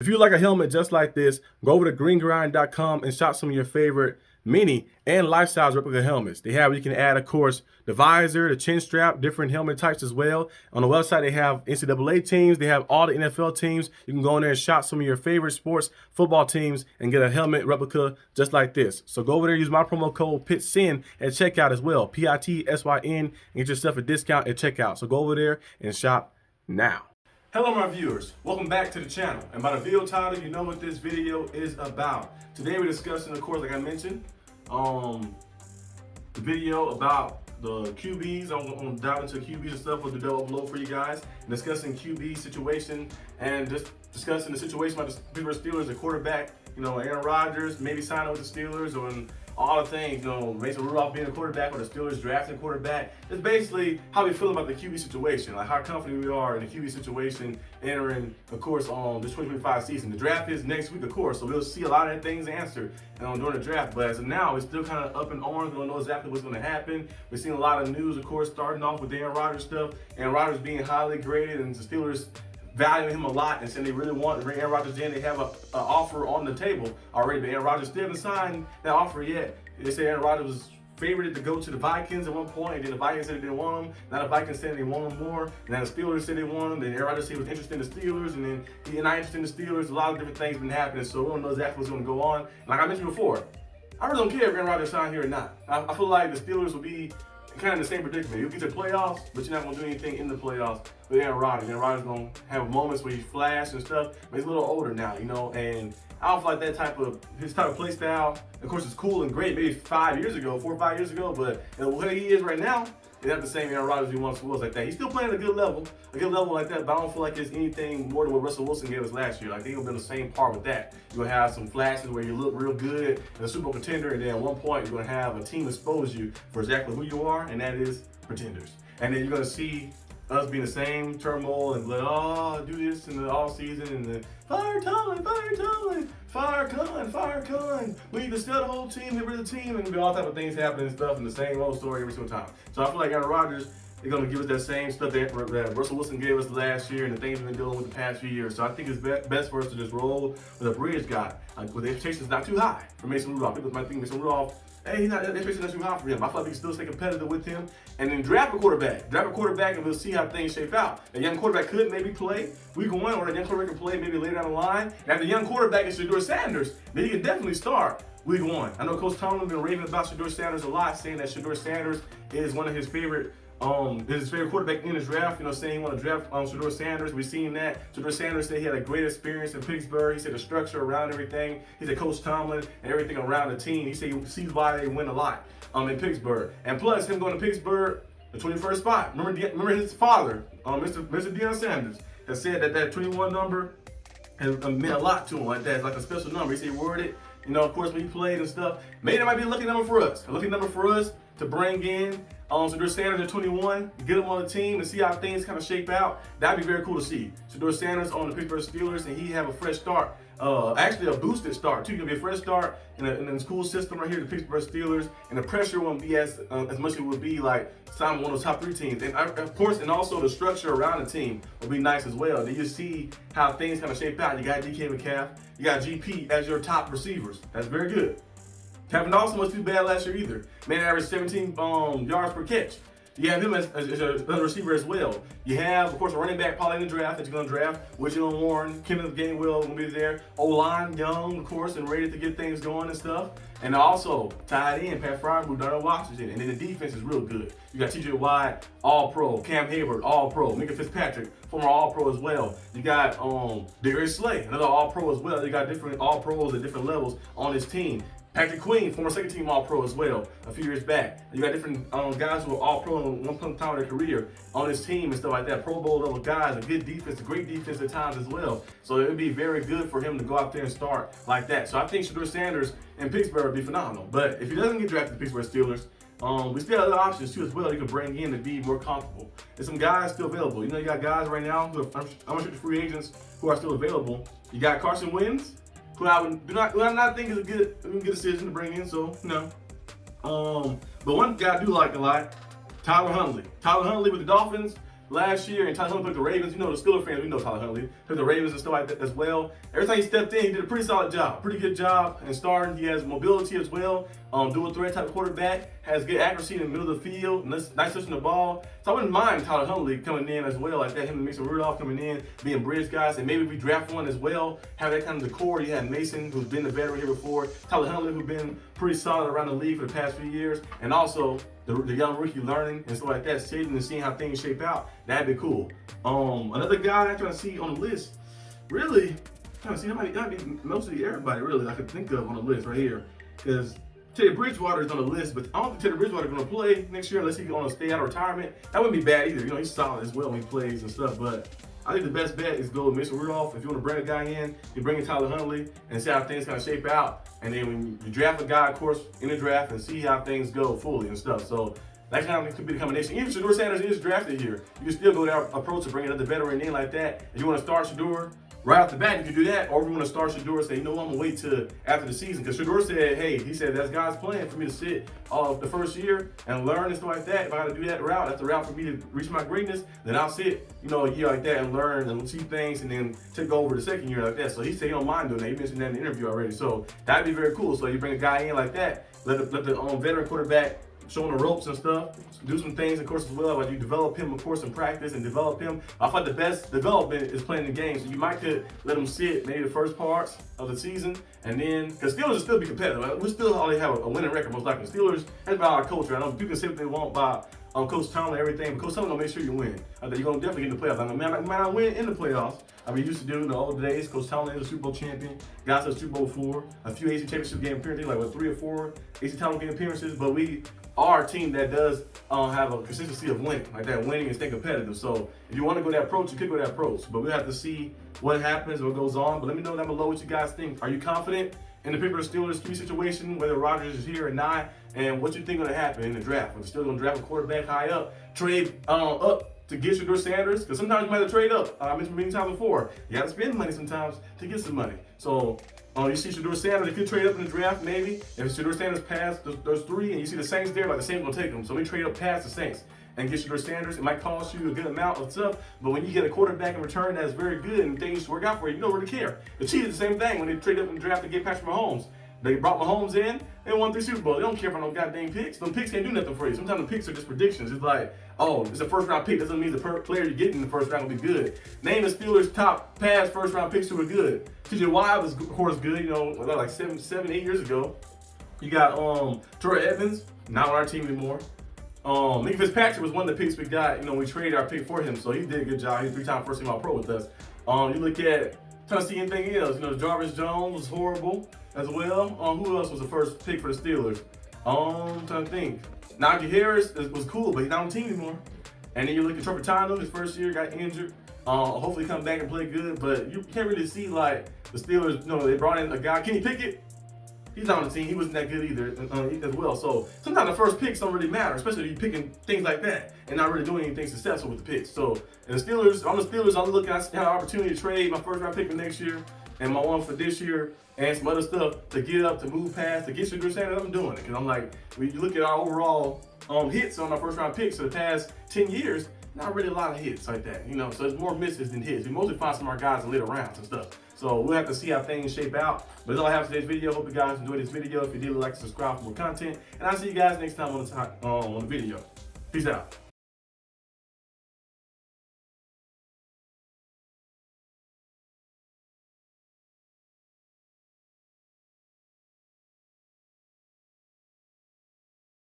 If you like a helmet just like this, go over to greengrind.com and shop some of your favorite mini and life-size replica helmets. They have, you can add, of course, the visor, the chin strap, different helmet types as well. On the website, they have NCAA teams. They have all the NFL teams. You can go in there and shop some of your favorite sports football teams and get a helmet replica just like this. So go over there, use my promo code PITSYN at checkout as well, PITSYN, and get yourself a discount at checkout. So go over there and shop now. Hello my viewers, welcome back to the channel. And by the video title, you know what this video is about. Today we're discussing, of course, like I mentioned, the video about the QBs. I'm going to dive into QBs and stuff with the double below for you guys. And discussing QB situation and just discussing the situation about the Pittsburgh Steelers, the quarterback, Aaron Rodgers, maybe signing with the Steelers, or all the things, Mason Rudolph being a quarterback or the Steelers drafting a quarterback. It's basically how we feel about the QB situation, like how confident we are in the QB situation entering, of course, this 2025 season. The draft is next week, of course, so we'll see a lot of things answered during the draft. But as of now, it's still kind of up in arms. We don't know exactly what's going to happen. We're seeing a lot of news, of course, starting off with the Aaron Rodgers stuff, and Rodgers being highly graded, and the Steelers valuing him a lot and saying they really want to bring Aaron Rodgers in. They have an offer on the table already, but Aaron Rodgers still hasn't signed that offer yet. They say Aaron Rodgers was favored to go to the Vikings at one point, and then the Vikings said they didn't want him. Now the Vikings said they want him more. And then the Steelers said they want him. Then Aaron Rodgers said he was interested in the Steelers, and then he's not interested in the Steelers. A lot of different things been happening, so we don't know exactly what's going to go on. Like I mentioned before, I really don't care if Aaron Rodgers signed here or not. I feel like the Steelers will be kind of in the same predicament. You'll get to the playoffs, but you're not going to do anything in the playoffs with Aaron Rodgers. Aaron Rodgers is going to have moments where he flash and stuff, but he's a little older now, and I don't feel like his type of play style, of course, it's cool and great maybe 4 or 5 years ago, but the way he is right now, it's not the same Aaron Rodgers he once was like that. He's still playing at a good level like that, but I don't feel like it's anything more than what Russell Wilson gave us last year. Like, he'll be on the same par with that. You're going to have some flashes where you look real good and a Super Bowl contender, and then at one point, you're going to have a team expose you for exactly who you are, and that is pretenders. And then you're going to see us being the same turmoil and like, oh, do this in the off season and then fire Tomlin, fire Cullen. We need to sell the whole team, get rid of the team, and all type of things happening and stuff, and the same old story every single time. So I feel like Aaron Rodgers is going to give us that same stuff that Russell Wilson gave us last year and the things we've been dealing with the past few years. So I think it's best for us to just roll with a bridge guy, with the expectations not too high for Mason Rudolph. People might think Mason Rudolph, hey, he's not, the expectations not too high for him. I feel like we can still stay competitive with him, and then draft a quarterback, and we'll see how things shape out. A young quarterback could maybe play week 1, or a young quarterback can play maybe later down the line. And if the young quarterback is Shedeur Sanders, then he can definitely start week 1. I know Coach Tomlin has been raving about Shedeur Sanders a lot, saying that Shedeur Sanders is one of his favorite quarterback in his draft, saying he want to draft Shedeur Sanders. We've seen that. Shedeur Sanders said he had a great experience in Pittsburgh. He said the structure around everything. He said Coach Tomlin and everything around the team. He said he sees why they win a lot in Pittsburgh. And plus, him going to Pittsburgh, the 21st spot. Remember his father, Mr. Deion Sanders, has said that 21 number has meant a lot to him. Like that, it's like a special number. He said he worded it. Of course, when he played and stuff, maybe that might be a lucky number for us. A lucky number for us to bring in Shedeur Sanders at 21, get him on the team and see how things kind of shape out. That'd be very cool to see. Shedeur Sanders on the Pittsburgh Steelers, and he have a fresh start. Actually a boosted start too. It's gonna be a fresh start in a school system right here, the Pittsburgh Steelers, and the pressure won't be as much as it would be like signing one of those top 3 teams. And of course, and also the structure around the team will be nice as well. Then you see how things kind of shape out. You got DK Metcalf, you got GP as your top receivers. That's very good. Kevin Dawson wasn't too bad last year either. Man averaged 17 yards per catch. You have him as a receiver as well. You have, of course, a running back probably in the draft that you're going to draft. Widgeon Warren, Kenneth Gainwell will be there. O-line, young, of course, and ready to get things going and stuff. And also, tied in, Pat Fryermuth, Darnell Washington. And then the defense is real good. You got TJ Watt, All-Pro. Cam Hayward, All-Pro. Minka Fitzpatrick, former All-Pro as well. You got Darius Slay, another All-Pro as well. You got different All-Pros at different levels on this team. Patrick Queen, former second-team All-Pro as well, a few years back. You got different guys who are All-Pro in one point in time of their career on this team and stuff like that. Pro Bowl level guys, a good defense, a great defense at times as well. So it would be very good for him to go out there and start like that. So I think Shedeur Sanders in Pittsburgh would be phenomenal. But if he doesn't get drafted to the Pittsburgh Steelers, we still have other options too as well. You can bring in to be more comfortable. There's some guys still available. You got guys right now who are unrestricted free agents who are still available. You got Carson Wentz, who I do not think is a good decision to bring in. So no. But one guy I do like a lot, Tyler Huntley. Tyler Huntley with the Dolphins. last year, and Tyler Huntley took the Ravens. You know, the Steelers fans, we know Tyler Huntley took the Ravens and stuff like that as well. Every time he stepped in, he did a pretty solid job, pretty good job in starting. He has mobility as well, dual threat type of quarterback, has good accuracy in the middle of the field, nice touching the ball. So I wouldn't mind Tyler Huntley coming in as well, like that. Him and Mason Rudolph coming in, being bridge guys, and maybe we draft one as well, have that kind of decor. You had Mason, who's been the veteran here before, Tyler Huntley, who's been pretty solid around the league for the past few years, and also the young rookie learning and stuff like that, sitting and seeing how things shape out. That'd be cool. Another guy I'm trying to see on the list, really trying to see that'd be mostly everybody really I could think of on the list right here, because Teddy Bridgewater is on the list, but I don't think Teddy Bridgewater is going to play next year unless he's going to stay out of retirement. That wouldn't be bad either. You know, he's solid as well when he plays and stuff, but I think the best bet is go with Mason Rudolph. If you want to bring a guy in, you bring in Tyler Huntley and see how things kind of shape out. And then when you draft a guy, of course, in the draft and see how things go fully and stuff. So that kind of could be the combination. Even if Shedeur Sanders is drafted here, you can still go that approach to bring another veteran in like that. If you want to start Shedeur right off the bat, you can do that. Or if you want to start Shedeur and say, you know what, I'm going to wait till after the season. Because Shedeur said, hey, he said, that's God's plan for me to sit the first year and learn and stuff like that. If I got to do that route, that's the route for me to reach my greatness, then I'll sit, you know, a year like that and learn and see things and then take over the second year like that. So he said he don't mind doing that. He mentioned that in the interview already. So that'd be very cool. So you bring a guy in like that, let the veteran quarterback show him the ropes and stuff, do some things, of course, as well. Like you develop him, of course, in practice and develop him. I thought the best development is playing the game. So you might could let him sit maybe the first parts of the season, and then, because Steelers will still be competitive. We still already have a winning record, most likely. Steelers, that's about our culture. I know people can say what they want by Coach Tomlin and everything, but Coach Tomlin gonna make sure you win. You're gonna definitely get in the playoffs. I mean, I might not win in the playoffs. I mean, used to do in the old days. Coach Tomlin is a Super Bowl champion, got to the Super Bowl 4, a few AC championship game appearances, like what 3 or 4 AC title game appearances. But we are a team that does have a consistency of winning, like that, winning and stay competitive. So if you want to go that approach, you could go that approach. But we'll have to see what happens, what goes on. But let me know down below what you guys think. Are you confident in the Pittsburgh Steelers QB situation, whether Rodgers is here or not, and what you think going to happen in the draft? We're still going to draft a quarterback high up, trade up to get Shedeur Sanders, because sometimes you might have to trade up. I mentioned many times before, you got to spend money sometimes to get some money. So you see Shedeur Sanders, if you trade up in the draft, maybe, if Shedeur Sanders passed those 3, and you see the Saints there, like the Saints will take them. So we trade up past the Saints and get Shedeur Sanders. It might cost you a good amount of stuff, but when you get a quarterback in return that's very good and things work out for you, you don't really care. The Chiefs did the same thing when they traded up in the draft to get Patrick Mahomes. They brought Mahomes in, they won 3 Super Bowls. They don't care for no goddamn picks. Those picks can't do nothing for you. Sometimes the picks are just predictions. It's like, oh, it's a first round pick. Doesn't mean the player you're getting in the first round will be good. Name the Steelers' top past first round picks who were good. TJ Watt was, of course, good, you know, like 7, 8 years ago. You got Troy Evans, not on our team anymore. Nick Fitzpatrick was one of the picks we got, you know, we traded our pick for him, so he did a good job. He's 3-time first team All-Pro with us. You look at, trying to see anything else, you know, Jarvis Jones was horrible as well. Who else was the first pick for the Steelers? Trying to think. Najee Harris was cool, but he's not on the team anymore. And then you look at Trapattano, his first year, got injured. Hopefully come back and play good, but you can't really see like the Steelers, you know, they brought in a guy, Kenny Pickett. He's not on the team. He wasn't that good either as well. So sometimes the first picks don't really matter, especially if you're picking things like that and not really doing anything successful with the picks. So and the Steelers, I'm the Steelers. I'm looking at an opportunity to trade my first round pick for next year and my one for this year and some other stuff to get up, to move past, to get Shedeur Sanders. I'm doing it because I'm like, when you look at our overall hits on our first round picks for the past 10 years, not really a lot of hits like that, you know. So it's more misses than hits. We mostly find some of our guys in later rounds and stuff. So we'll have to see how things shape out. But that's all I have for today's video. Hope you guys enjoyed this video. If you did, like, subscribe for more content. And I'll see you guys next time on the video. Peace out.